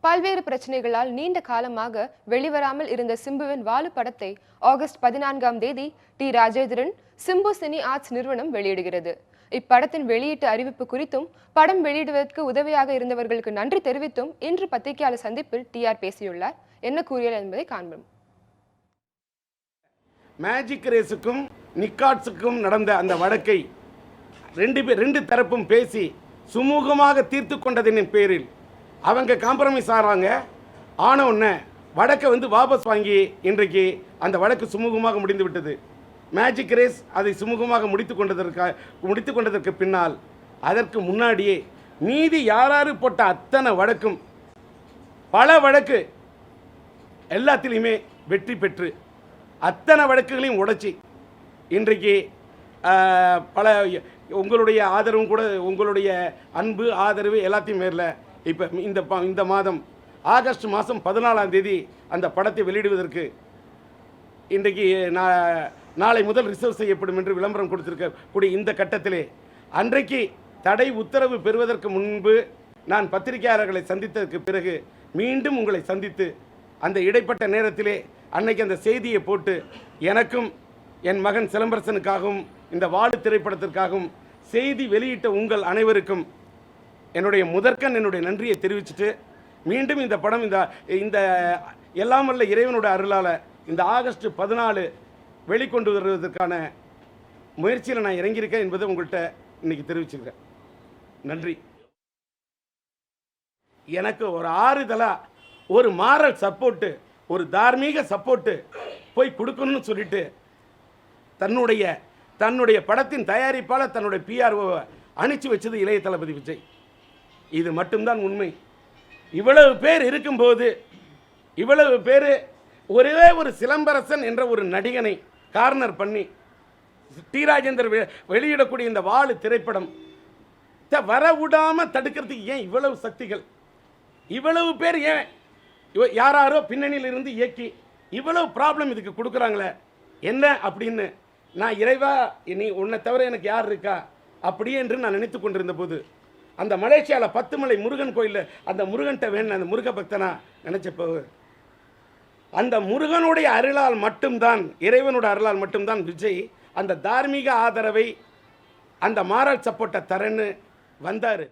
பல்வேறு பிரச்சனைகளால் நீண்ட காலமாக வெளிவராமல் இருந்த சிம்புவின் வாலு படத்தை ஆகஸ்ட் 14ஆம் தேதி T. Rajendran Simbu cine arts நிறுவனம் வெளியிடுகிறது. இப்படத்தின் வெளியீட்டு அறிவிப்பு குறித்தும் படம் வெளியிடுவதற்கு உதவியாக இருந்தவர்களுக்கு நன்றி தெரிவித்தும் இன்று பத்திரிகையாளர் சந்திப்பில் டிஆர் பேசியுள்ளார். என்ன கூறியது என்பதை காண்போம். மேஜிக் ரேஸுக்கும் நிக்காட்ஸுக்கும் நடந்த அந்த வழக்கை ரெண்டு தரப்பும் பேசி சுமூகமாக தீர்த்து கொண்டதின் பேரில் அவங்க காம்ப்ரமைஸ் ஆகிறாங்க. ஆனவுடனே வழக்கை வாபஸ் வாங்கி இன்றைக்கு அந்த வழக்கு சுமூகமாக முடிந்து விட்டது. மேஜிக் ரேஸ் அதை சுமூகமாக முடித்து கொண்டதற்கு பின்னால் அதற்கு முன்னாடியே மீதி யாராரு போட்ட அத்தனை வழக்கும் பல வழக்கு எல்லாத்திலையுமே வெற்றி பெற்று அத்தனை வழக்குகளையும் உடைச்சி இன்றைக்கு பல உங்களுடைய ஆதரவும் கூட உங்களுடைய அன்பு ஆதரவு எல்லாத்தையும் மேரில் இப்போ இந்த மாதம் ஆகஸ்ட் மாதம் 14ஆம் தேதி அந்த படத்தை வெளியிடுவதற்கு இன்றைக்கு நாளை முதல் ரிசர்வ் செய்யப்படும் என்று விளம்பரம் கொடுத்திருக்கக்கூடிய இந்த கட்டத்திலே அன்றைக்கு தடை உத்தரவு பெறுவதற்கு முன்பு நான் பத்திரிகையாளர்களை சந்தித்ததற்கு பிறகு மீண்டும் உங்களை சந்தித்து அந்த இடைப்பட்ட நேரத்திலே அன்னைக்கு அந்த செய்தியை போட்டு எனக்கும் என் மகன் சிலம்பரசனுக்காகவும் இந்த வாலு திரைப்படத்திற்காகவும் செய்தி வெளியிட்ட உங்கள் அனைவருக்கும் என்னுடைய என்னுடைய நன்றியை தெரிவிச்சுட்டு மீண்டும் இந்த படம் இந்த எல்லாம் வல்ல இறைவனுடைய அருளால் இந்த ஆகஸ்ட் 14 வெளிக்கொண்டு வருவதற்கான முயற்சியில் நான் இறங்கியிருக்கேன் என்பதை உங்கள்கிட்ட இன்னைக்கு தெரிவிச்சுக்கிறேன். நன்றி. எனக்கு ஒரு ஆறுதலாக ஒரு மாரல் சப்போர்ட்டு ஒரு தார்மீக சப்போர்ட்டு போய் கொடுக்கணும்னு சொல்லிட்டு தன்னுடைய படத்தின் தயாரிப்பால் தன்னுடைய பிஆர்ஓவை அனுப்பிச்சு வச்சது இளைய தளபதி விஜய். இது மட்டும்தான் உண்மை. இவ்வளவு பேர் இருக்கும்போது இவ்வளவு பேர் ஒரே ஒரு சிலம்பரசன் என்ற ஒரு நடிகனை கார்னர் பண்ணி டி. ராஜேந்தர் வெளியிடக்கூடிய இந்த வாலு திரைப்படம் வர விடாமல் தடுக்கிறதுக்கு ஏன் இவ்வளவு சக்திகள்? இவ்வளவு பேர் ஏன் யாரோ பின்னணியில் இருந்து இயக்கி இவ்வளவு ப்ராப்ளம் இதுக்கு கொடுக்குறாங்களே என்ன அப்படின்னு நான் இறைவா நீ உன்னை தவிர எனக்கு யார் இருக்கா அப்படியே என்று நான் நினைத்து கொண்டிருந்த போது அந்த மலேசியாவில் 10 மலை முருகன் கோயிலில் அந்த முருகன்கிட்ட வேணும் அந்த முருக பக்தனா நினச்சப்போ அந்த முருகனுடைய அருளால் மட்டும்தான் இறைவனுடைய அருளால் மட்டும்தான் விஜய் அந்த தார்மீக ஆதரவை அந்த மாரல் சப்போர்ட்டை தரேன்னு வந்தார்.